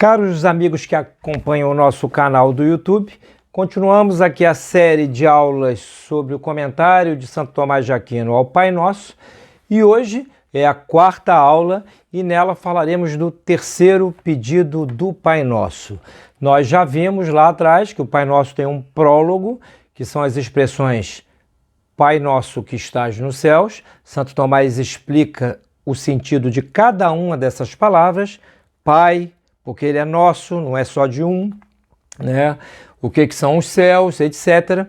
Caros amigos que acompanham o nosso canal do YouTube, continuamos aqui a série de aulas sobre o comentário de Santo Tomás de Aquino ao Pai Nosso, e hoje é a quarta aula e nela falaremos do terceiro pedido do Pai Nosso. Nós já vimos lá atrás que o Pai Nosso tem um prólogo, que são as expressões Pai Nosso que estás nos céus. Santo Tomás explica o sentido de cada uma dessas palavras. Pai, porque ele é nosso, não é só de um, né? O que são os céus, etc.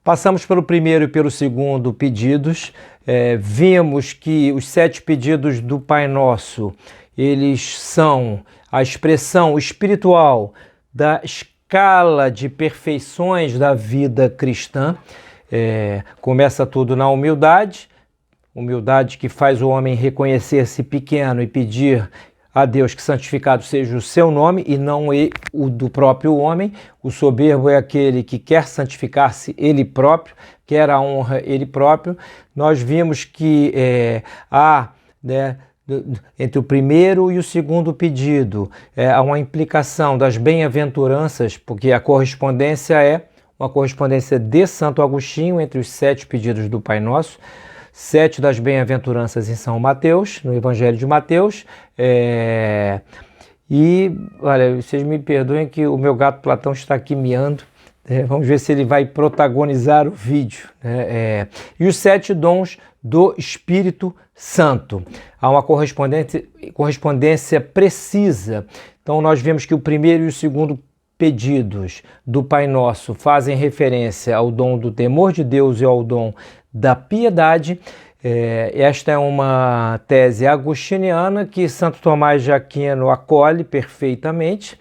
Passamos pelo primeiro e pelo segundo pedidos. Vimos que os 7 pedidos do Pai Nosso, eles são a expressão espiritual da escala de perfeições da vida cristã. Começa tudo na humildade que faz o homem reconhecer-se pequeno e pedir a Deus que santificado seja o seu nome e não o do próprio homem. O soberbo é aquele que quer santificar-se ele próprio, quer a honra ele próprio. Nós vimos que há, entre o primeiro e o segundo pedido, há uma implicação das bem-aventuranças, porque a correspondência é uma correspondência de Santo Agostinho entre os 7 pedidos do Pai Nosso. 7 das bem-aventuranças em São Mateus, no Evangelho de Mateus. E, olha, vocês me perdoem que o meu gato Platão está aqui miando. Vamos ver se ele vai protagonizar o vídeo. E os 7 dons do Espírito Santo. Há uma correspondência precisa. Então, nós vemos que o primeiro e o segundo pedidos do Pai Nosso fazem referência ao dom do temor de Deus e ao dom da piedade. Esta é uma tese agostiniana que Santo Tomás de Aquino acolhe perfeitamente.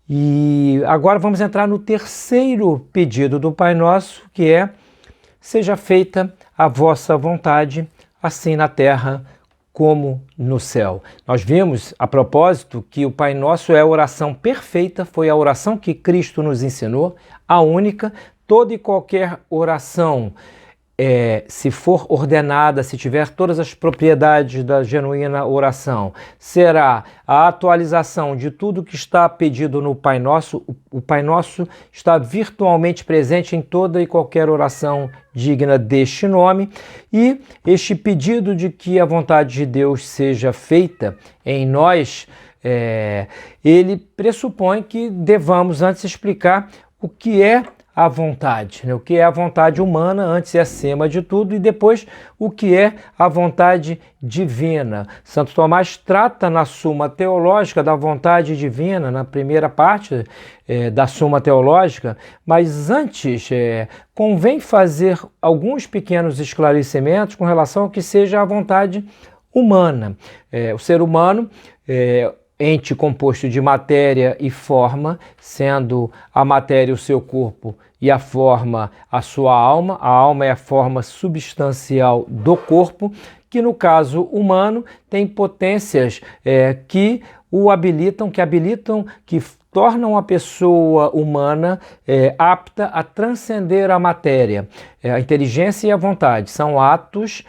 E agora vamos entrar no terceiro pedido do Pai Nosso, que é: seja feita a vossa vontade, assim na terra como no céu. Nós vimos, a propósito, que o Pai Nosso é a oração perfeita, foi a oração que Cristo nos ensinou, a única. Toda e qualquer oração, se for ordenada, se tiver todas as propriedades da genuína oração, será a atualização de tudo que está pedido no Pai Nosso. O Pai Nosso está virtualmente presente em toda e qualquer oração digna deste nome, e este pedido de que a vontade de Deus seja feita em nós, ele pressupõe que devamos antes explicar o que é a vontade, o que é a vontade humana antes e acima de tudo, e depois o que é a vontade divina. Santo Tomás trata na Suma Teológica da vontade divina, na primeira parte da Suma Teológica, mas antes convém fazer alguns pequenos esclarecimentos com relação ao que seja a vontade humana. O ser humano ente composto de matéria e forma, sendo a matéria o seu corpo e a forma a sua alma. A alma é a forma substancial do corpo, que no caso humano tem potências que o habilitam, que tornam a pessoa humana apta a transcender a matéria. A inteligência e a vontade são atos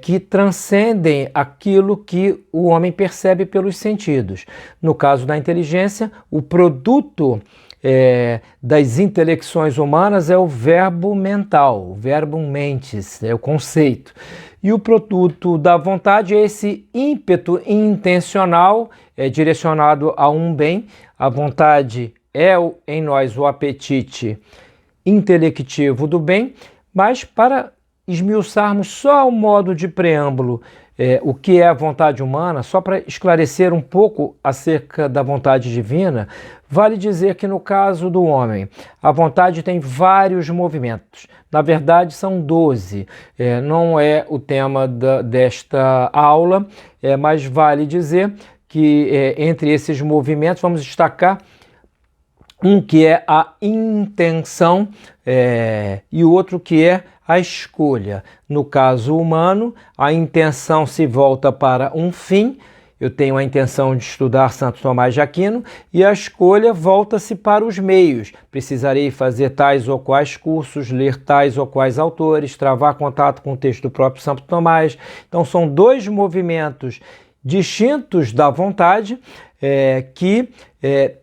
que transcendem aquilo que o homem percebe pelos sentidos. No caso da inteligência, o produto das intelecções humanas é o verbo mental, o verbo mentis, é o conceito. E o produto da vontade é esse ímpeto intencional, direcionado a um bem. A vontade é em nós o apetite intelectivo do bem, mas para esmiuçarmos só o modo de preâmbulo, o que é a vontade humana, só para esclarecer um pouco acerca da vontade divina, vale dizer que no caso do homem, a vontade tem vários movimentos. Na verdade, são 12. Não é o tema desta aula, mas vale dizer que entre esses movimentos vamos destacar um que é a intenção e o outro que é a escolha. No caso humano, a intenção se volta para um fim. Eu tenho a intenção de estudar Santo Tomás de Aquino, e a escolha volta-se para os meios. Precisarei fazer tais ou quais cursos, ler tais ou quais autores, travar contato com o texto do próprio Santo Tomás. Então são 2 movimentos distintos da vontade, que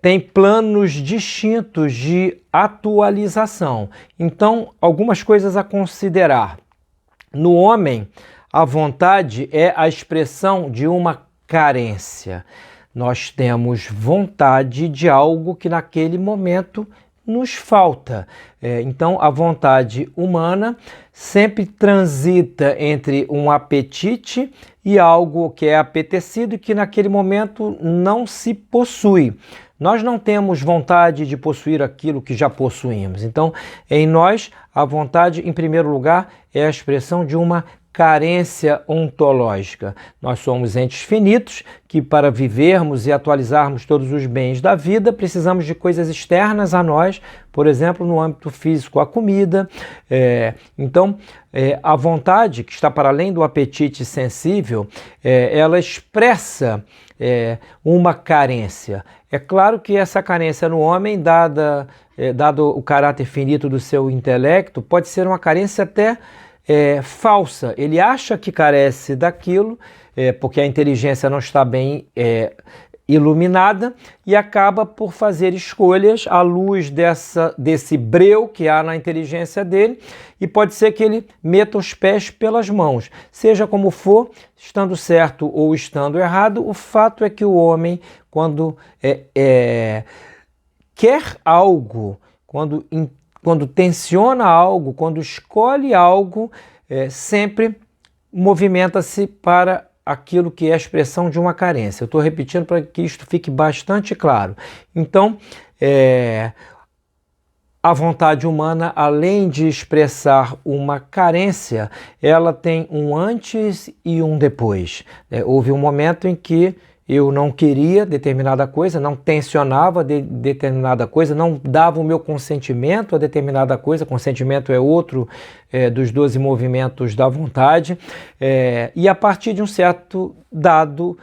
têm planos distintos de atualização. Então, algumas coisas a considerar. No homem, a vontade é a expressão de uma carência. Nós temos vontade de algo que naquele momento nos falta. Então, a vontade humana sempre transita entre um apetite e algo que é apetecido e que naquele momento não se possui. Nós não temos vontade de possuir aquilo que já possuímos. Então, em nós, a vontade, em primeiro lugar, é a expressão de uma carência ontológica. Nós somos entes finitos que, para vivermos e atualizarmos todos os bens da vida, precisamos de coisas externas a nós, por exemplo, no âmbito físico, a comida. Então, a vontade, que está para além do apetite sensível, ela expressa uma carência. É claro que essa carência no homem, dado o caráter finito do seu intelecto, pode ser uma carência até falsa. Ele acha que carece daquilo, porque a inteligência não está bem iluminada, e acaba por fazer escolhas à luz desse breu que há na inteligência dele, e pode ser que ele meta os pés pelas mãos. Seja como for, estando certo ou estando errado, o fato é que o homem, quando quer algo, quando tensiona algo, quando escolhe algo, sempre movimenta-se para aquilo que é a expressão de uma carência. Eu estou repetindo para que isto fique bastante claro. Então, a vontade humana, além de expressar uma carência, ela tem um antes e um depois. Houve um momento em que eu não queria determinada coisa, não tensionava determinada coisa, não dava o meu consentimento a determinada coisa. Consentimento é outro dos 12 movimentos da vontade. E a partir de um certo dado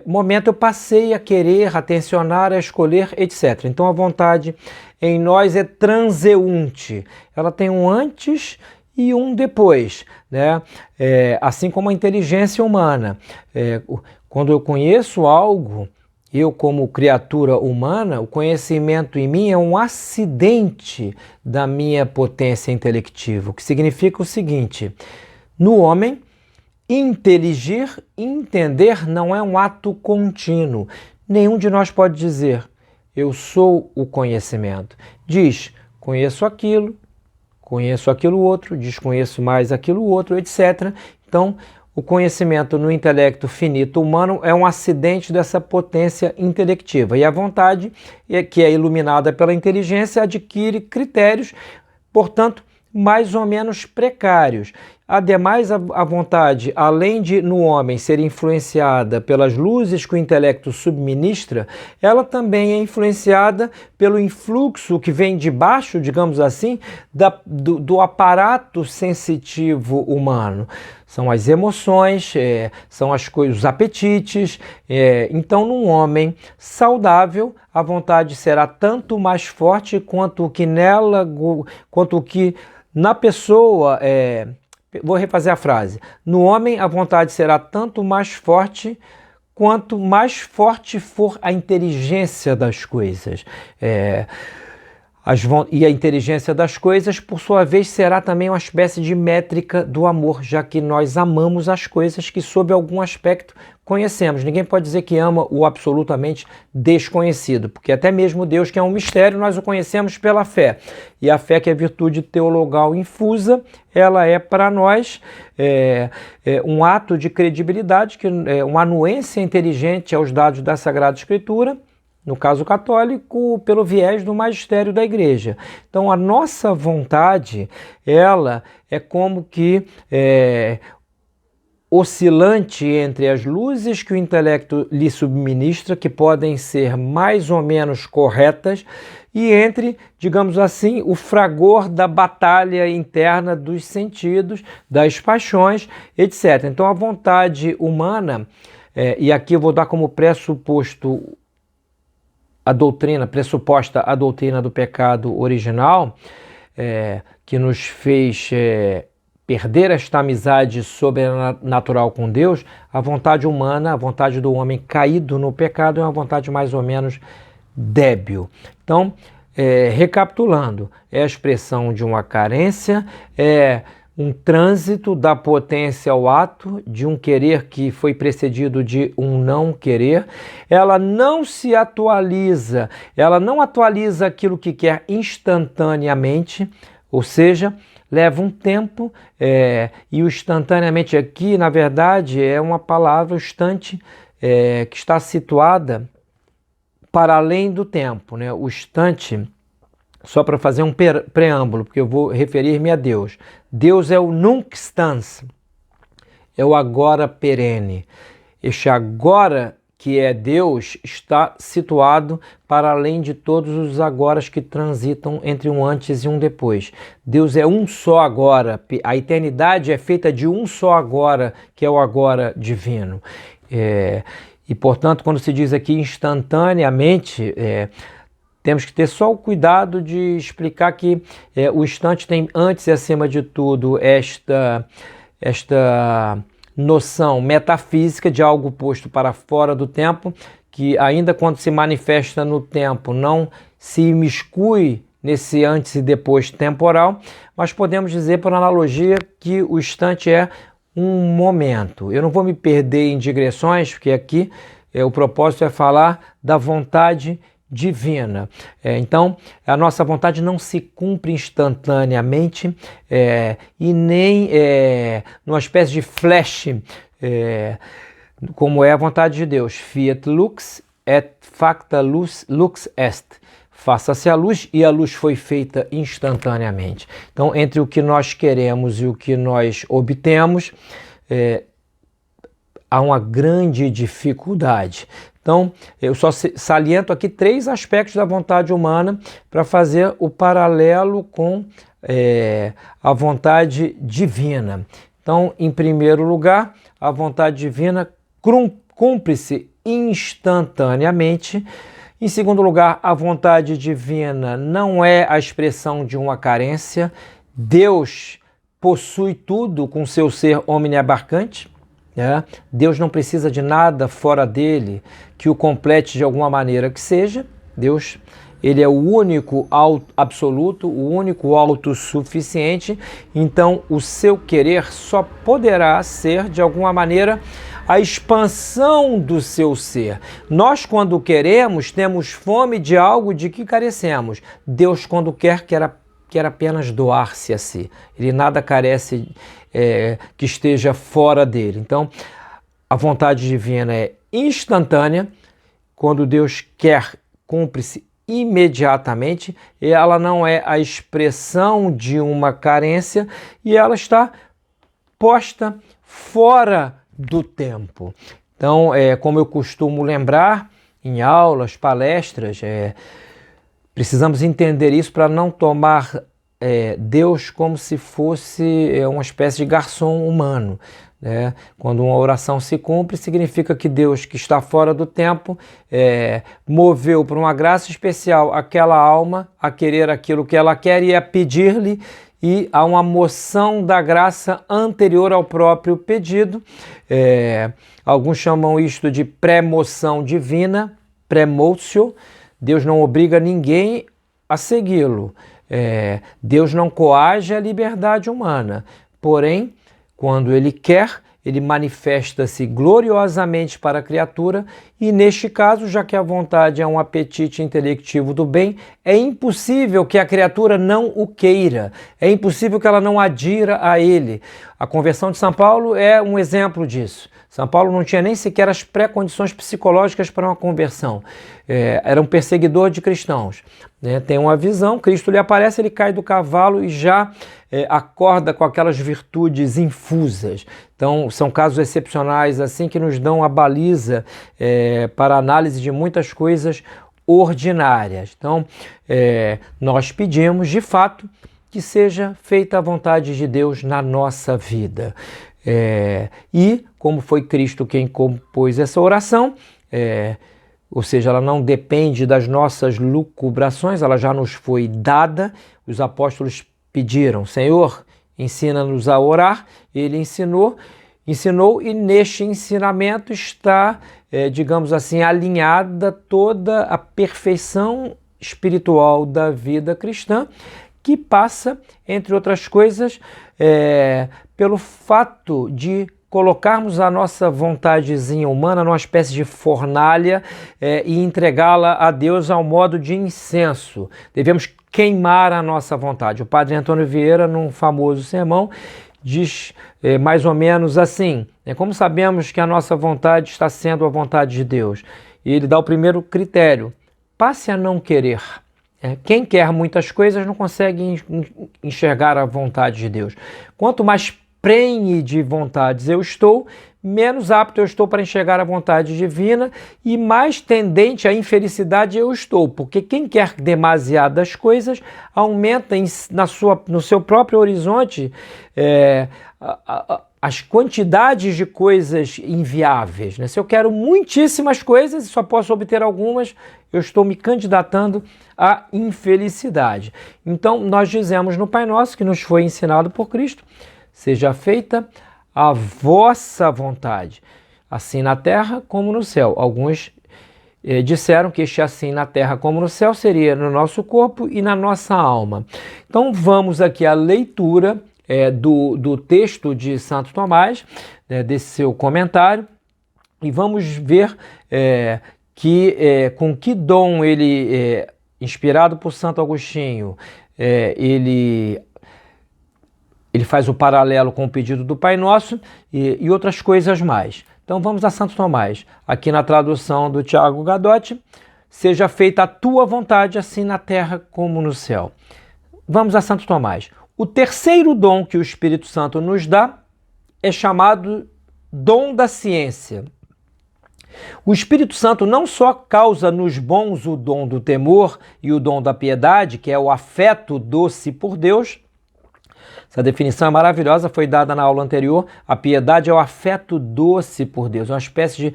momento eu passei a querer, a tensionar, a escolher, etc. Então a vontade em nós é transeunte. Ela tem um antes e um depois, né? Assim como a inteligência humana. Quando eu conheço algo, eu como criatura humana, o conhecimento em mim é um acidente da minha potência intelectiva, o que significa o seguinte: no homem, inteligir, entender não é um ato contínuo. Nenhum de nós pode dizer, eu sou o conhecimento. Diz, conheço aquilo outro, desconheço mais aquilo outro, etc. Então, o conhecimento no intelecto finito humano é um acidente dessa potência intelectiva. E a vontade, que é iluminada pela inteligência, adquire critérios, portanto, mais ou menos precários. Ademais, a vontade, além de no homem ser influenciada pelas luzes que o intelecto subministra, ela também é influenciada pelo influxo que vem de baixo, digamos assim, do aparato sensitivo humano. São as emoções, são as coisas, os apetites. Então, num homem saudável, a vontade será tanto mais forte quanto o que na pessoa. Vou refazer a frase. No homem, a vontade será tanto mais forte quanto mais forte for a inteligência das coisas. E a inteligência das coisas, por sua vez, será também uma espécie de métrica do amor, já que nós amamos as coisas que, sob algum aspecto, conhecemos. Ninguém pode dizer que ama o absolutamente desconhecido, porque até mesmo Deus, que é um mistério, nós o conhecemos pela fé. E a fé, que é virtude teologal infusa, ela é para nós um ato de credibilidade, uma anuência inteligente aos dados da Sagrada Escritura, no caso católico, pelo viés do magistério da Igreja. Então, a nossa vontade, ela é como que oscilante entre as luzes que o intelecto lhe subministra, que podem ser mais ou menos corretas, e entre, digamos assim, o fragor da batalha interna dos sentidos, das paixões, etc. Então, a vontade humana, e aqui eu vou dar como pressuposto pressuposta a doutrina do pecado original, que nos fez perder esta amizade sobrenatural com Deus, a vontade humana, a vontade do homem caído no pecado é uma vontade mais ou menos débil. Então, recapitulando, é a expressão de uma carência, é um trânsito da potência ao ato, de um querer que foi precedido de um não querer. Ela não se atualiza, ela não atualiza aquilo que quer instantaneamente, ou seja, leva um tempo, e o instantaneamente aqui, na verdade, é uma palavra, o instante, que está situada para além do tempo, né? O instante, só para fazer um preâmbulo, porque eu vou referir-me a Deus. Deus é o nunc stans, é o agora perene. Este agora que é Deus está situado para além de todos os agoras que transitam entre um antes e um depois. Deus é um só agora, a eternidade é feita de um só agora, que é o agora divino. E portanto, quando se diz aqui instantaneamente, temos que ter só o cuidado de explicar que o instante tem antes e acima de tudo esta noção metafísica de algo posto para fora do tempo, que ainda quando se manifesta no tempo não se imiscui nesse antes e depois temporal, mas podemos dizer por analogia que o instante é um momento. Eu não vou me perder em digressões, porque aqui o propósito é falar da vontade divina. Então, a nossa vontade não se cumpre instantaneamente e nem numa espécie de flash, como é a vontade de Deus. Fiat lux et facta lux est. Faça-se a luz, e a luz foi feita instantaneamente. Então, entre o que nós queremos e o que nós obtemos, há uma grande dificuldade. Então, eu só saliento aqui 3 aspectos da vontade humana para fazer o paralelo com a vontade divina. Então, em primeiro lugar, a vontade divina cumpre-se instantaneamente. Em segundo lugar, a vontade divina não é a expressão de uma carência. Deus possui tudo com seu ser omniabarcante. Deus não precisa de nada fora dele que o complete de alguma maneira que seja. Deus, ele é o único absoluto, o único autossuficiente. Então, o seu querer só poderá ser, de alguma maneira, a expansão do seu ser. Nós, quando queremos, temos fome de algo de que carecemos. Deus, quando quer apenas doar-se a si. Ele nada carece que esteja fora dele. Então, a vontade divina é instantânea. Quando Deus quer, cumpre-se imediatamente. Ela não é a expressão de uma carência e ela está posta fora do tempo. Então, como eu costumo lembrar em aulas, palestras, precisamos entender isso para não tomar Deus como se fosse uma espécie de garçom humano. Quando uma oração se cumpre, significa que Deus, que está fora do tempo, moveu por uma graça especial aquela alma a querer aquilo que ela quer e a pedir-lhe, e há uma moção da graça anterior ao próprio pedido. Alguns chamam isto de pré-moção divina, premotio. Deus não obriga ninguém a segui-lo. Deus não coage a liberdade humana. Porém, quando ele quer, ele manifesta-se gloriosamente para a criatura e, neste caso, já que a vontade é um apetite intelectivo do bem, é impossível que a criatura não o queira, é impossível que ela não adira a ele. A conversão de São Paulo é um exemplo disso. São Paulo não tinha nem sequer as pré-condições psicológicas para uma conversão. Era um perseguidor de cristãos. Tem uma visão, Cristo lhe aparece, ele cai do cavalo e já acorda com aquelas virtudes infusas. Então, são casos excepcionais assim que nos dão a baliza para a análise de muitas coisas ordinárias. Então, nós pedimos, de fato, que seja feita a vontade de Deus na nossa vida. E, como foi Cristo quem compôs essa oração, ou seja, ela não depende das nossas lucubrações, ela já nos foi dada. Os apóstolos pediram: Senhor, ensina-nos a orar, ele ensinou, e neste ensinamento está, digamos assim, alinhada toda a perfeição espiritual da vida cristã, que passa, entre outras coisas, pelo fato de colocarmos a nossa vontadezinha humana numa espécie de fornalha e entregá-la a Deus ao modo de incenso. Devemos queimar a nossa vontade. O padre Antônio Vieira, num famoso sermão, diz mais ou menos assim, como sabemos que a nossa vontade está sendo a vontade de Deus? E ele dá o primeiro critério: passe a não querer. Quem quer muitas coisas não consegue enxergar a vontade de Deus. Quanto mais prenhe de vontades eu estou, menos apto eu estou para enxergar a vontade divina e mais tendente à infelicidade eu estou, porque quem quer demasiadas coisas aumenta no seu próprio horizonte as quantidades de coisas inviáveis. Se eu quero muitíssimas coisas e só posso obter algumas, eu estou me candidatando à infelicidade. Então, nós dizemos no Pai Nosso, que nos foi ensinado por Cristo: seja feita a vossa vontade, assim na terra como no céu. Alguns disseram que este assim na terra como no céu seria no nosso corpo e na nossa alma. Então vamos aqui à leitura do texto de Santo Tomás, desse seu comentário, e vamos ver com que dom ele, inspirado por Santo Agostinho, ele faz o paralelo com o pedido do Pai Nosso e outras coisas mais. Então vamos a Santo Tomás. Aqui na tradução do Tiago Gadotti: seja feita a tua vontade, assim na terra como no céu. Vamos a Santo Tomás. O terceiro dom que o Espírito Santo nos dá é chamado dom da ciência. O Espírito Santo não só causa nos bons o dom do temor e o dom da piedade, que é o afeto doce por Deus. Essa definição é maravilhosa, foi dada na aula anterior. A piedade é o afeto doce por Deus, é uma espécie de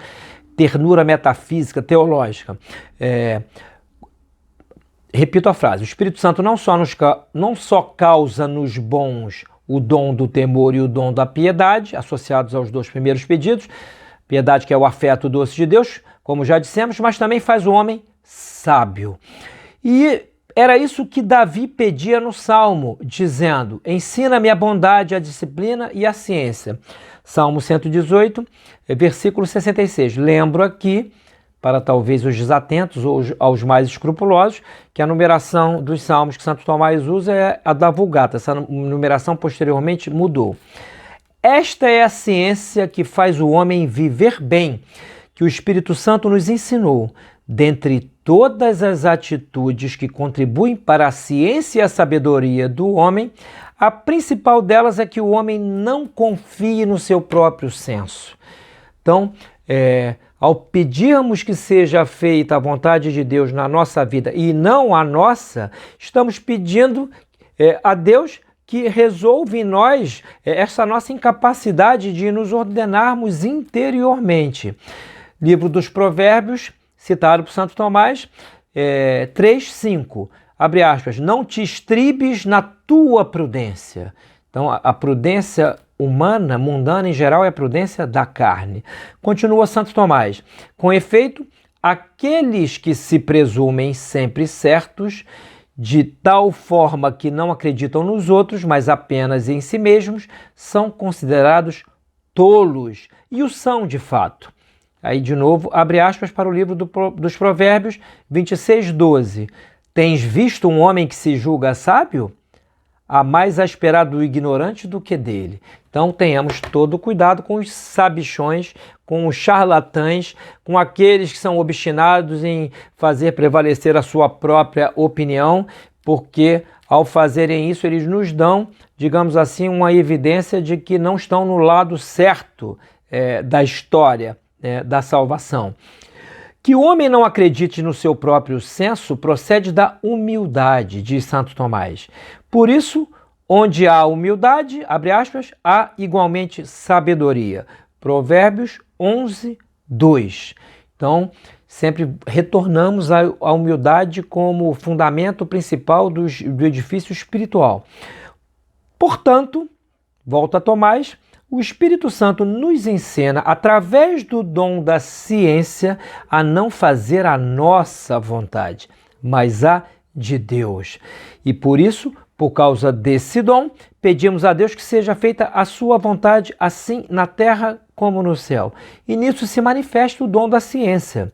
ternura metafísica, teológica. Repito a frase: o Espírito Santo não só causa nos bons o dom do temor e o dom da piedade, associados aos dois primeiros pedidos, piedade que é o afeto doce de Deus, como já dissemos, mas também faz o homem sábio. E era isso que Davi pedia no Salmo, dizendo: ensina-me a bondade, a disciplina e a ciência. Salmo 118, versículo 66. Lembro aqui, para talvez os desatentos ou aos mais escrupulosos, que a numeração dos salmos que Santo Tomás usa é a da Vulgata. Essa numeração posteriormente mudou. Esta é a ciência que faz o homem viver bem, que o Espírito Santo nos ensinou. Dentre todas as atitudes que contribuem para a ciência e a sabedoria do homem, a principal delas é que o homem não confie no seu próprio senso. Então, ao pedirmos que seja feita a vontade de Deus na nossa vida e não a nossa, estamos pedindo a Deus que resolve em nós essa nossa incapacidade de nos ordenarmos interiormente. Livro dos Provérbios, citado por Santo Tomás, 3:5, abre aspas: não te estribes na tua prudência. Então, a prudência humana, mundana em geral, é a prudência da carne. Continua Santo Tomás: com efeito, aqueles que se presumem sempre certos, de tal forma que não acreditam nos outros, mas apenas em si mesmos, são considerados tolos, e o são de fato. Aí, de novo, abre aspas para o livro dos Provérbios 26:12. Tens visto um homem que se julga sábio? Há mais a esperar do ignorante do que dele. Então, tenhamos todo cuidado com os sabichões, com os charlatães, com aqueles que são obstinados em fazer prevalecer a sua própria opinião, porque ao fazerem isso, eles nos dão, digamos assim, uma evidência de que não estão no lado certo da história, da salvação. Que o homem não acredite no seu próprio senso procede da humildade, diz Santo Tomás. Por isso, onde há humildade, abre aspas, há igualmente sabedoria. Provérbios 11:2. Então, sempre retornamos à humildade como fundamento principal do edifício espiritual. Portanto, Volta Tomás, o Espírito Santo nos ensina, através do dom da ciência, a não fazer a nossa vontade, mas a de Deus. E por isso, por causa desse dom, pedimos a Deus que seja feita a sua vontade, assim na terra como no céu. E nisso se manifesta o dom da ciência.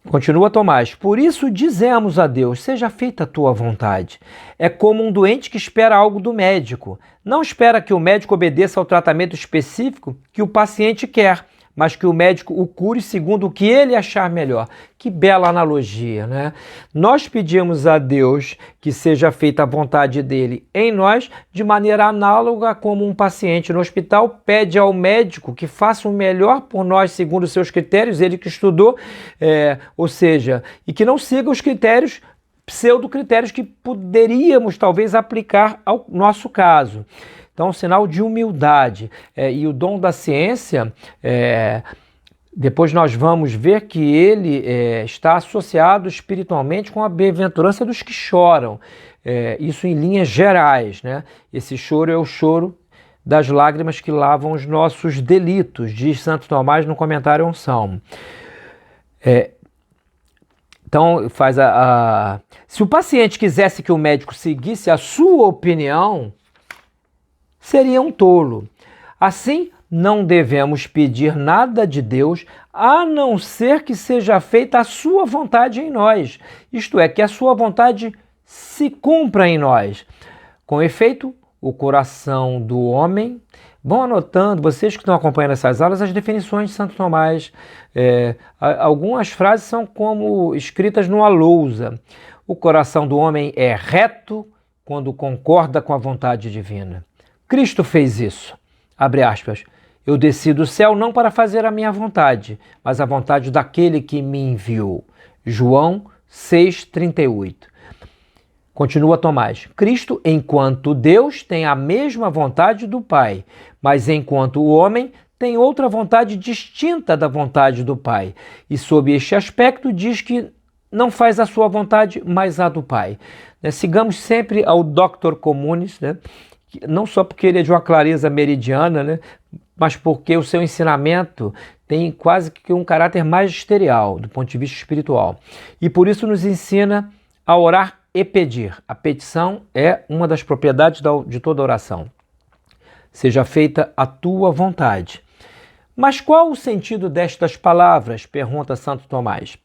Continua Tomás, por isso dizemos a Deus, seja feita a tua vontade. É como um doente que espera algo do médico. Não espera que o médico obedeça ao tratamento específico que o paciente quer, mas que o médico o cure segundo o que ele achar melhor. Que bela analogia, né? Nós pedimos a Deus que seja feita a vontade dele em nós, de maneira análoga como um paciente no hospital pede ao médico que faça o melhor por nós segundo os seus critérios, ele que estudou, ou seja, e que não siga os critérios, pseudo-critérios que poderíamos talvez aplicar ao nosso caso. Então, um sinal de humildade. E o dom da ciência, depois nós vamos ver que ele está associado espiritualmente com a bem-aventurança dos que choram. Isso em linhas gerais, né? Esse choro é o choro das lágrimas que lavam os nossos delitos, diz Santo Tomás no comentário a um salmo. Então, se o paciente quisesse que o médico seguisse a sua opinião, seria um tolo. Assim, não devemos pedir nada de Deus, a não ser que seja feita a sua vontade em nós. Isto é, que a sua vontade se cumpra em nós. Com efeito, o coração do homem... Vão anotando, vocês que estão acompanhando essas aulas, as definições de Santo Tomás. Algumas frases são como escritas numa lousa. O coração do homem é reto quando concorda com a vontade divina. Cristo fez isso, abre aspas, eu desci do céu não para fazer a minha vontade, mas a vontade daquele que me enviou. João 6,38. Continua Tomás, Cristo, enquanto Deus, tem a mesma vontade do Pai, mas enquanto o homem tem outra vontade distinta da vontade do Pai. E sob este aspecto diz que não faz a sua vontade, mas a do Pai. Sigamos sempre ao Dr. Communis, né? Não só porque ele é de uma clareza meridiana, né, mas porque o seu ensinamento tem quase que um caráter magisterial do ponto de vista espiritual. E por isso nos ensina a orar e pedir. A petição é uma das propriedades de toda oração. Seja feita a tua vontade. Mas qual o sentido destas palavras? Pergunta Santo Tomás.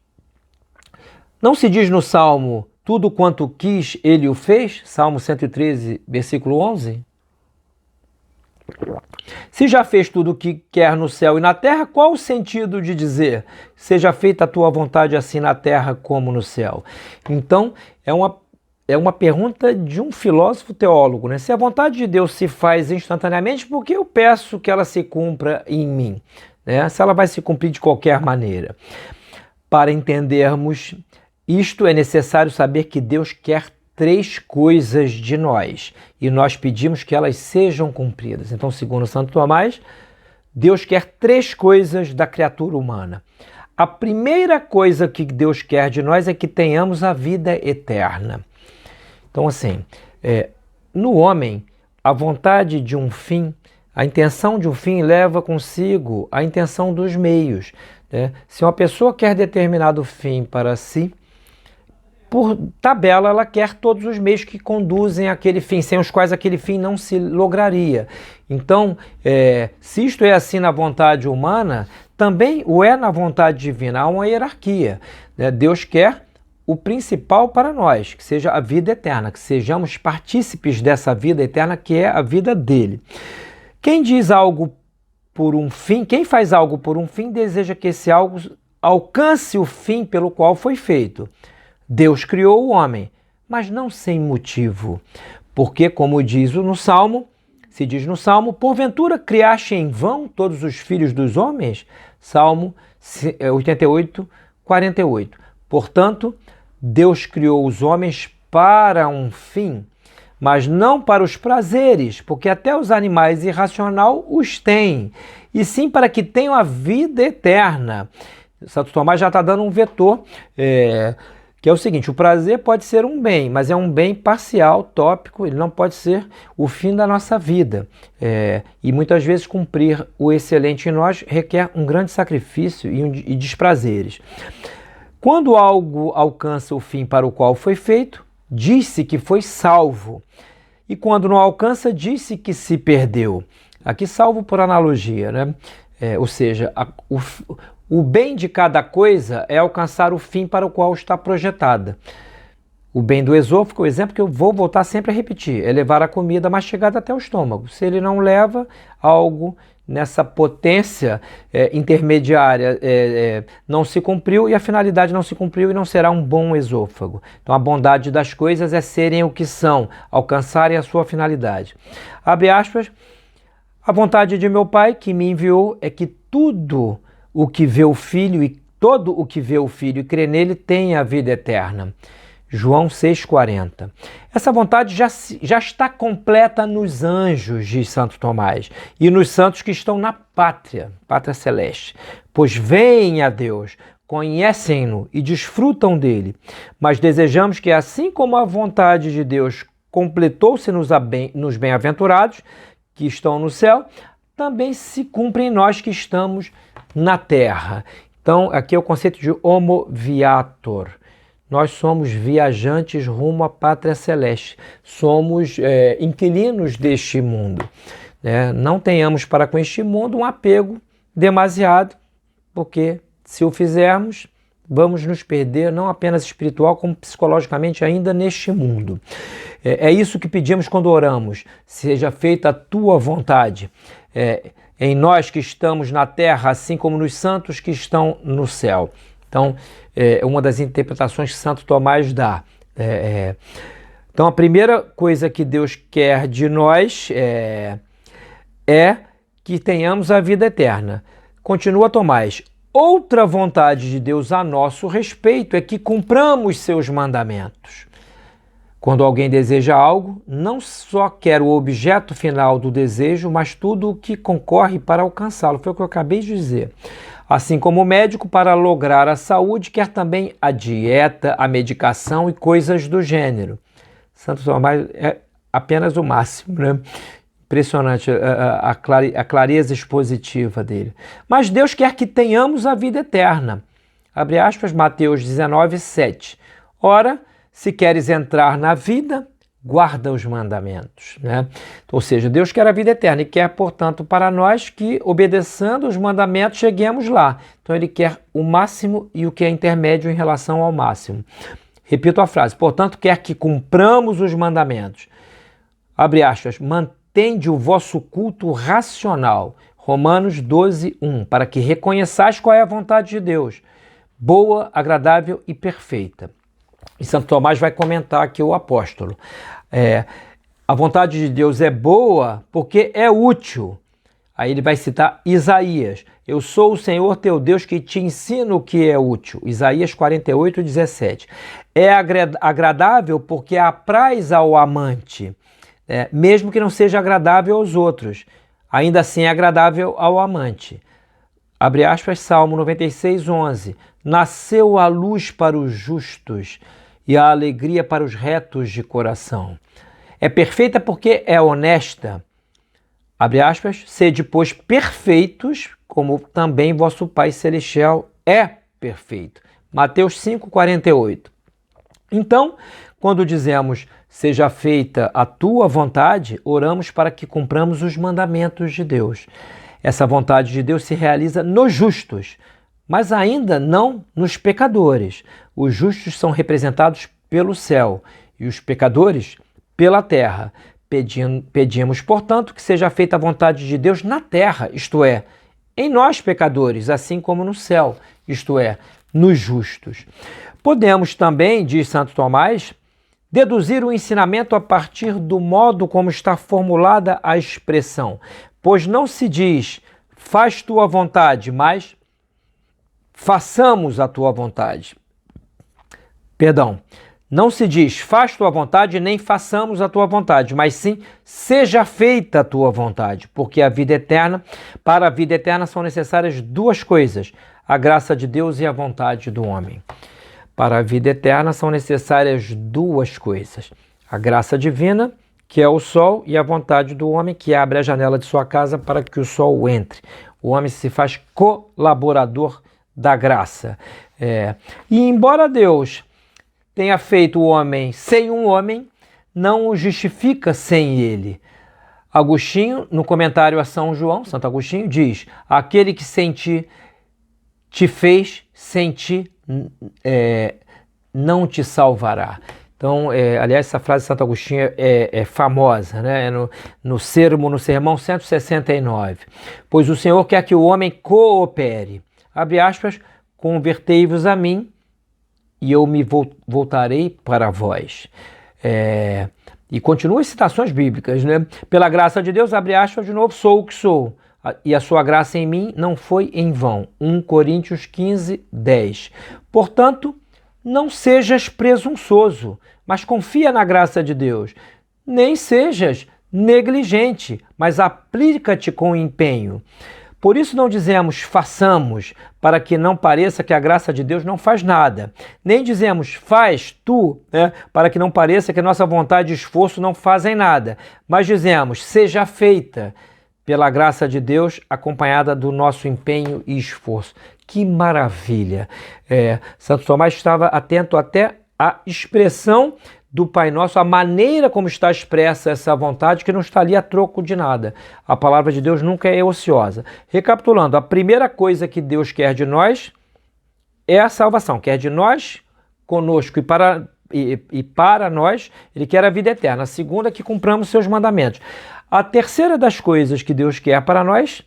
Não se diz no Salmo, tudo quanto quis, ele o fez? Salmo 113, versículo 11. Se já fez tudo o que quer no céu e na terra, qual o sentido de dizer, seja feita a tua vontade assim na terra como no céu? Então, é uma pergunta de um filósofo teólogo, né? Se a vontade de Deus se faz instantaneamente, por que eu peço que ela se cumpra em mim? Né? Se ela vai se cumprir de qualquer maneira. Para entendermos isto, é necessário saber que Deus quer 3 coisas de nós e nós pedimos que elas sejam cumpridas. Então, segundo Santo Tomás, Deus quer 3 coisas da criatura humana. A primeira coisa que Deus quer de nós é que tenhamos a vida eterna. Então, assim, no homem, a vontade de um fim, a intenção de um fim leva consigo a intenção dos meios. Né? Se uma pessoa quer determinado fim para si, por tabela, ela quer todos os meios que conduzem àquele fim, sem os quais aquele fim não se lograria. Então, se isto é assim na vontade humana, também o é na vontade divina. Há uma hierarquia. Né? Deus quer o principal para nós, que seja a vida eterna, que sejamos partícipes dessa vida eterna que é a vida dele. Quem diz algo por um fim, quem faz algo por um fim, deseja que esse algo alcance o fim pelo qual foi feito. Deus criou o homem, mas não sem motivo, porque, como diz no Salmo, se diz no Salmo, porventura criaste em vão todos os filhos dos homens? Salmo 88, 48. Portanto, Deus criou os homens para um fim, mas não para os prazeres, porque até os animais irracionais os têm, e sim para que tenham a vida eterna. Santo Tomás já está dando um vetor que é o seguinte: o prazer pode ser um bem, mas é um bem parcial, tópico, ele não pode ser o fim da nossa vida. E muitas vezes cumprir o excelente em nós requer um grande sacrifício e desprazeres. Quando algo alcança o fim para o qual foi feito, diz-se que foi salvo. E quando não alcança, diz-se que se perdeu. Aqui salvo por analogia, né? Ou seja, o bem de cada coisa é alcançar o fim para o qual está projetada. O bem do esôfago, o exemplo que eu vou voltar sempre a repetir, é levar a comida mastigada até o estômago. Se ele não leva algo nessa potência intermediária, não se cumpriu e a finalidade não se cumpriu e não será um bom esôfago. Então a bondade das coisas é serem o que são, alcançarem a sua finalidade. Abre aspas, a vontade de meu Pai que me enviou é que todo o que vê o Filho e crê nele tem a vida eterna. João 6,40. Essa vontade já está completa nos anjos, diz Santo Tomás, e nos santos que estão na pátria celeste, pois veem a Deus, conhecem-no e desfrutam dele. Mas desejamos que, assim como a vontade de Deus completou-se nos bem-aventurados, que estão no céu, também se cumpre em nós que estamos na terra. Então, aqui é o conceito de homo viator. Nós somos viajantes rumo à pátria celeste. Somos inquilinos deste mundo. Né? Não tenhamos para com este mundo um apego demasiado, porque se o fizermos, vamos nos perder, não apenas espiritual, como psicologicamente ainda neste mundo. É isso que pedimos quando oramos. Seja feita a tua vontade. Em nós que estamos na terra, assim como nos santos que estão no céu. Então, uma das interpretações que Santo Tomás dá. Então, a primeira coisa que Deus quer de nós é que tenhamos a vida eterna. Continua Tomás. Outra vontade de Deus a nosso respeito é que cumpramos seus mandamentos. Quando alguém deseja algo, não só quer o objeto final do desejo, mas tudo o que concorre para alcançá-lo. Foi o que eu acabei de dizer. Assim como o médico, para lograr a saúde, quer também a dieta, a medicação e coisas do gênero. Santo Tomás é apenas o máximo, né? Impressionante a clareza expositiva dele. Mas Deus quer que tenhamos a vida eterna. Abre aspas, Mateus 19, 7. Ora, se queres entrar na vida, guarda os mandamentos. Né? Ou seja, Deus quer a vida eterna e quer, portanto, para nós que, obedecendo os mandamentos, cheguemos lá. Então, Ele quer o máximo e o que é intermédio em relação ao máximo. Repito a frase. Portanto, quer que cumpramos os mandamentos. Abre aspas. Mantende o vosso culto racional. Romanos 12, 1. Para que reconheçais qual é a vontade de Deus. Boa, agradável e perfeita. E Santo Tomás vai comentar aqui o apóstolo. A vontade de Deus é boa porque é útil. Aí ele vai citar Isaías. Eu sou o Senhor teu Deus que te ensino o que é útil. Isaías 48, 17. É agradável porque apraz ao amante, mesmo que não seja agradável aos outros. Ainda assim é agradável ao amante. Abre aspas, Salmo 96, 11. Nasceu a luz para os justos e a alegria para os retos de coração. É perfeita porque é honesta. Abre aspas, sede, pois, perfeitos, como também vosso Pai Celestial é perfeito. Mateus 5, 48. Então, quando dizemos, seja feita a tua vontade, oramos para que cumpramos os mandamentos de Deus. Essa vontade de Deus se realiza nos justos, mas ainda não nos pecadores. Os justos são representados pelo céu e os pecadores pela terra. Pedimos, portanto, que seja feita a vontade de Deus na terra, isto é, em nós pecadores, assim como no céu, isto é, nos justos. Podemos também, diz Santo Tomás, deduzir o ensinamento a partir do modo como está formulada a expressão, pois não se diz, faz tua vontade, mas façamos a tua vontade. Perdão, não se diz, faz tua vontade, nem façamos a tua vontade, mas sim, seja feita a tua vontade, porque para a vida eterna são necessárias duas coisas, a graça de Deus e a vontade do homem. Para a vida eterna são necessárias duas coisas: a graça divina, que é o sol, e a vontade do homem, que abre a janela de sua casa para que o sol entre. O homem se faz colaborador da graça. E embora Deus tenha feito o homem sem um homem, não o justifica sem ele. Agostinho, no comentário a São João, Santo Agostinho, diz: aquele que sem ti te fez, sem ti não te salvará. Então, aliás, essa frase de Santo Agostinho é famosa, né? No Sermão 169. Pois o Senhor quer que o homem coopere. Abre aspas, convertei-vos a mim e eu me voltarei para vós. E continua as citações bíblicas, né? Pela graça de Deus, abre aspas de novo, sou o que sou. E a sua graça em mim não foi em vão. 1 Coríntios 15, 10. Portanto, não sejas presunçoso, mas confia na graça de Deus. Nem sejas negligente, mas aplica-te com empenho. Por isso não dizemos façamos, para que não pareça que a graça de Deus não faz nada. Nem dizemos faz tu, né, para que não pareça que nossa vontade e esforço não fazem nada. Mas dizemos seja feita pela graça de Deus, acompanhada do nosso empenho e esforço. Que maravilha! Santo Tomás estava atento até à expressão do Pai Nosso, a maneira como está expressa essa vontade, que não está ali a troco de nada. A palavra de Deus nunca é ociosa. Recapitulando, a primeira coisa que Deus quer de nós é a salvação. Quer de nós, conosco e para nós, Ele quer a vida eterna. A segunda é que cumpramos seus mandamentos. A terceira das coisas que Deus quer para nós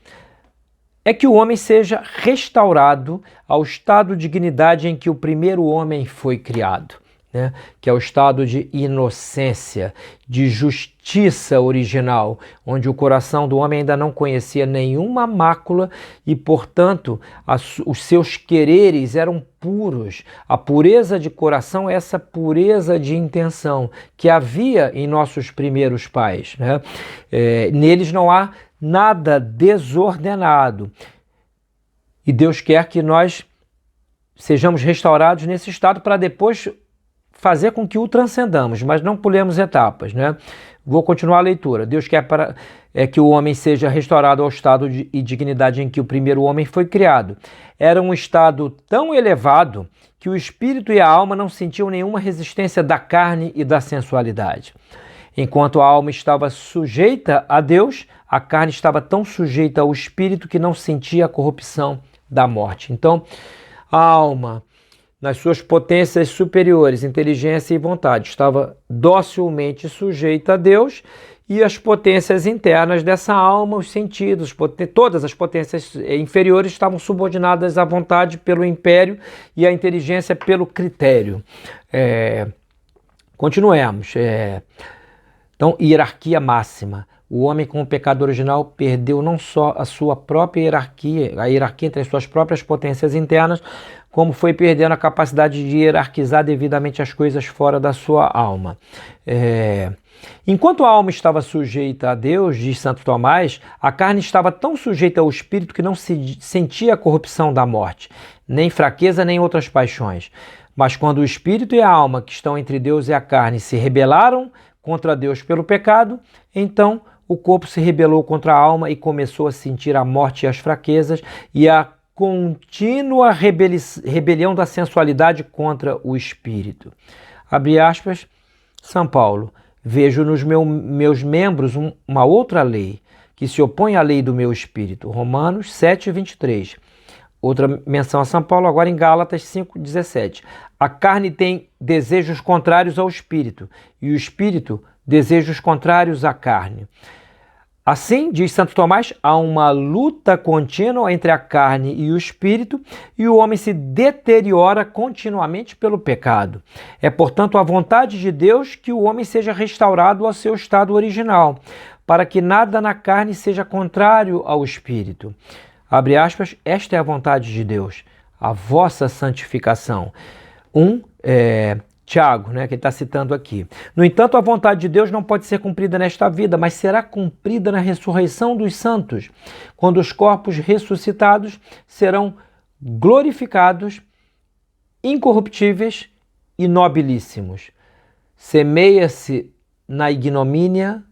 é que o homem seja restaurado ao estado de dignidade em que o primeiro homem foi criado, né? Que é o estado de inocência, de justiça original, onde o coração do homem ainda não conhecia nenhuma mácula e, portanto, os seus quereres eram puros. A pureza de coração é essa pureza de intenção que havia em nossos primeiros pais, né? Neles não há nada desordenado. E Deus quer que nós sejamos restaurados nesse estado para depois fazer com que o transcendamos, mas não pulemos etapas, né? Vou continuar a leitura. Deus quer que o homem seja restaurado ao estado e dignidade em que o primeiro homem foi criado. Era um estado tão elevado que o espírito e a alma não sentiam nenhuma resistência da carne e da sensualidade. Enquanto a alma estava sujeita a Deus, a carne estava tão sujeita ao espírito que não sentia a corrupção da morte. Então, a alma, nas suas potências superiores, inteligência e vontade, estava docilmente sujeita a Deus, e as potências internas dessa alma, os sentidos, todas as potências inferiores estavam subordinadas à vontade pelo império e à inteligência pelo critério. Continuemos. Então, hierarquia máxima. O homem com o pecado original perdeu não só a sua própria hierarquia, a hierarquia entre as suas próprias potências internas, como foi perdendo a capacidade de hierarquizar devidamente as coisas fora da sua alma. Enquanto a alma estava sujeita a Deus, diz Santo Tomás, a carne estava tão sujeita ao espírito que não se sentia a corrupção da morte, nem fraqueza, nem outras paixões. Mas quando o espírito e a alma, que estão entre Deus e a carne, se rebelaram contra Deus pelo pecado, então o corpo se rebelou contra a alma e começou a sentir a morte e as fraquezas e a contínua rebelião da sensualidade contra o espírito. Abre aspas, São Paulo, vejo nos meus membros uma outra lei, que se opõe à lei do meu espírito. Romanos 7, 23. Outra menção a São Paulo, agora em Gálatas 5,17. A carne tem desejos contrários ao espírito, e o espírito desejos contrários à carne. Assim, diz Santo Tomás, há uma luta contínua entre a carne e o espírito, e o homem se deteriora continuamente pelo pecado. É, portanto, a vontade de Deus que o homem seja restaurado ao seu estado original, para que nada na carne seja contrário ao espírito. Abre aspas, esta é a vontade de Deus, a vossa santificação. Tiago, né, que ele está citando aqui. No entanto, a vontade de Deus não pode ser cumprida nesta vida, mas será cumprida na ressurreição dos santos, quando os corpos ressuscitados serão glorificados incorruptíveis e nobilíssimos. Semeia-se na ignomínia,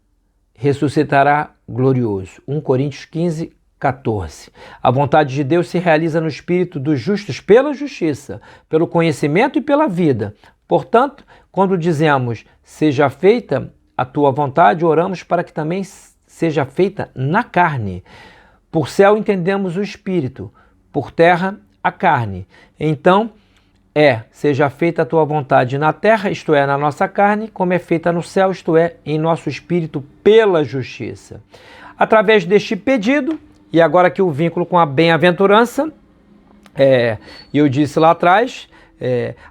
ressuscitará glorioso. 1 Coríntios 15, 14. A vontade de Deus se realiza no espírito dos justos pela justiça, pelo conhecimento e pela vida. Portanto, quando dizemos, seja feita a tua vontade, oramos para que também seja feita na carne. Por céu entendemos o espírito, por terra a carne. Então, seja feita a tua vontade na terra, isto é, na nossa carne, como é feita no céu, isto é, em nosso espírito pela justiça. Através deste pedido, e agora aqui o vínculo com a bem-aventurança, eu disse lá atrás,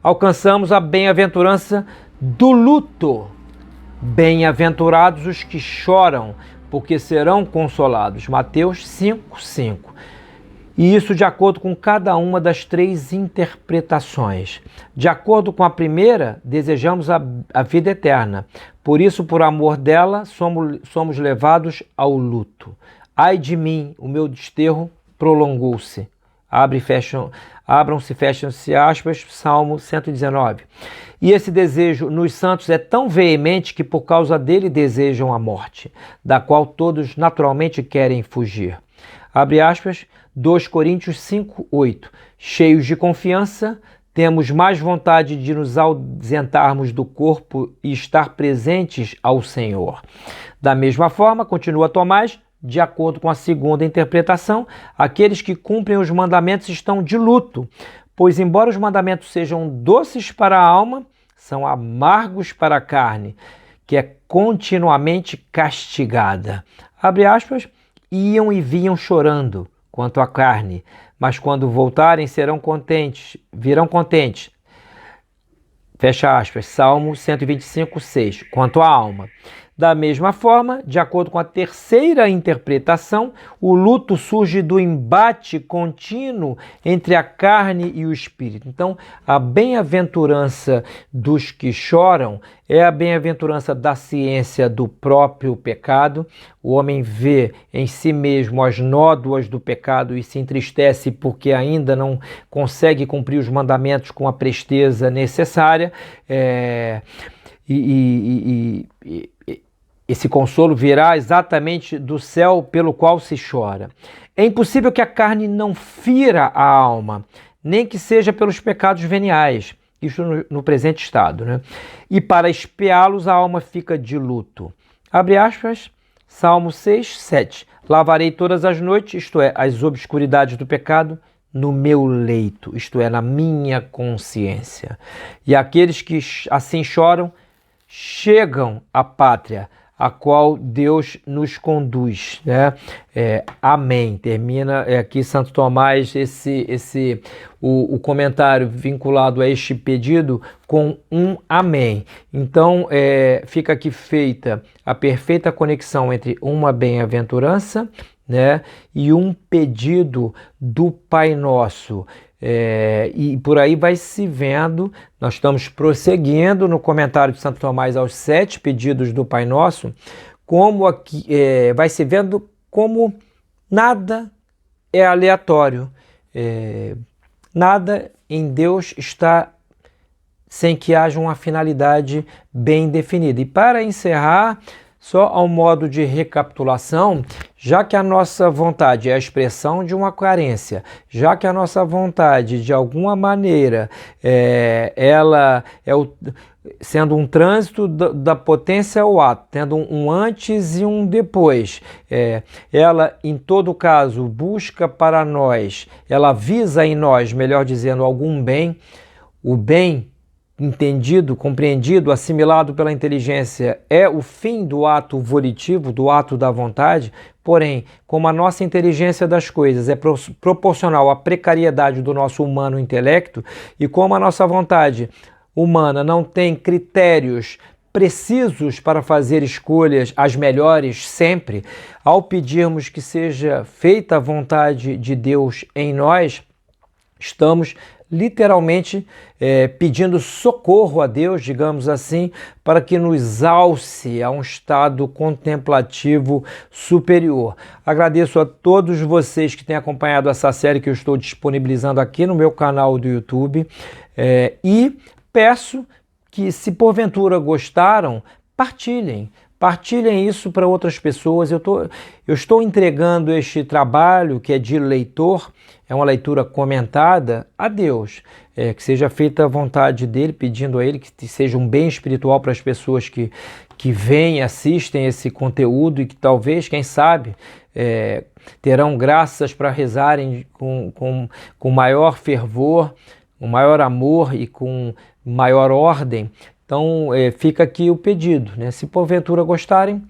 alcançamos a bem-aventurança do luto. Bem-aventurados os que choram, porque serão consolados. Mateus 5:5. E isso de acordo com cada uma das 3 interpretações. De acordo com a primeira, desejamos a vida eterna. Por isso, por amor dela, somos levados ao luto. Ai de mim, o meu desterro prolongou-se. Abram-se, fecham-se aspas, Salmo 119. E esse desejo nos santos é tão veemente que por causa dele desejam a morte, da qual todos naturalmente querem fugir. Abre aspas, 2 Coríntios 5:8. Cheios de confiança, temos mais vontade de nos ausentarmos do corpo e estar presentes ao Senhor. Da mesma forma, continua Tomás, de acordo com a segunda interpretação, aqueles que cumprem os mandamentos estão de luto, pois embora os mandamentos sejam doces para a alma, são amargos para a carne, que é continuamente castigada. Abre aspas, iam e vinham chorando quanto à carne, mas quando voltarem virão contentes. Fecha aspas, Salmo 125:6, quanto à alma. Da mesma forma, de acordo com a terceira interpretação, o luto surge do embate contínuo entre a carne e o espírito. Então, a bem-aventurança dos que choram é a bem-aventurança da ciência do próprio pecado. O homem vê em si mesmo as nódoas do pecado e se entristece porque ainda não consegue cumprir os mandamentos com a presteza necessária. Esse consolo virá exatamente do céu pelo qual se chora. É impossível que a carne não fira a alma, nem que seja pelos pecados veniais, isso no presente estado, né? E para expiá-los a alma fica de luto. Abre aspas, Salmo 6:7. Lavarei todas as noites, isto é, as obscuridades do pecado, no meu leito, isto é, na minha consciência. E aqueles que assim choram, chegam à pátria, a qual Deus nos conduz, né? Amém. Termina aqui Santo Tomás o comentário vinculado a este pedido com um amém. Então fica aqui feita a perfeita conexão entre uma bem-aventurança, né, e um pedido do Pai Nosso. E por aí vai se vendo, nós estamos prosseguindo no comentário de Santo Tomás aos 7 pedidos do Pai Nosso, como aqui vai se vendo como nada é aleatório, nada em Deus está sem que haja uma finalidade bem definida. E para encerrar, só ao modo de recapitulação, já que a nossa vontade é a expressão de uma carência, já que a nossa vontade, de alguma maneira, ela sendo um trânsito da potência ao ato, tendo um antes e um depois, ela, em todo caso, busca para nós, ela visa em nós, melhor dizendo, algum bem, o bem entendido, compreendido, assimilado pela inteligência é o fim do ato volitivo, do ato da vontade, porém, como a nossa inteligência das coisas é proporcional à precariedade do nosso humano intelecto e como a nossa vontade humana não tem critérios precisos para fazer escolhas as melhores sempre, ao pedirmos que seja feita a vontade de Deus em nós, estamos literalmente pedindo socorro a Deus, digamos assim, para que nos alce a um estado contemplativo superior. Agradeço a todos vocês que têm acompanhado essa série que eu estou disponibilizando aqui no meu canal do YouTube e peço que, se porventura gostaram, partilhem isso para outras pessoas. Eu estou entregando este trabalho, que é de leitor, é uma leitura comentada, a Deus, que seja feita a vontade dele, pedindo a ele que seja um bem espiritual para as pessoas que vêm e assistem esse conteúdo e que talvez, quem sabe, terão graças para rezarem com maior fervor, com maior amor e com maior ordem. Então fica aqui o pedido, né? Se porventura gostaram,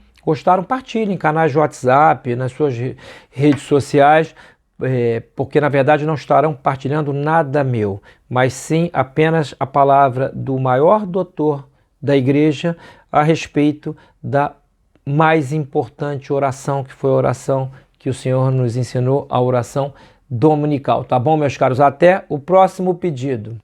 partilhem em canais de WhatsApp, nas suas redes sociais, porque na verdade não estarão partilhando nada meu, mas sim apenas a palavra do maior doutor da igreja a respeito da mais importante oração, que foi a oração que o Senhor nos ensinou, a oração dominical. Tá bom, meus caros? Até o próximo pedido.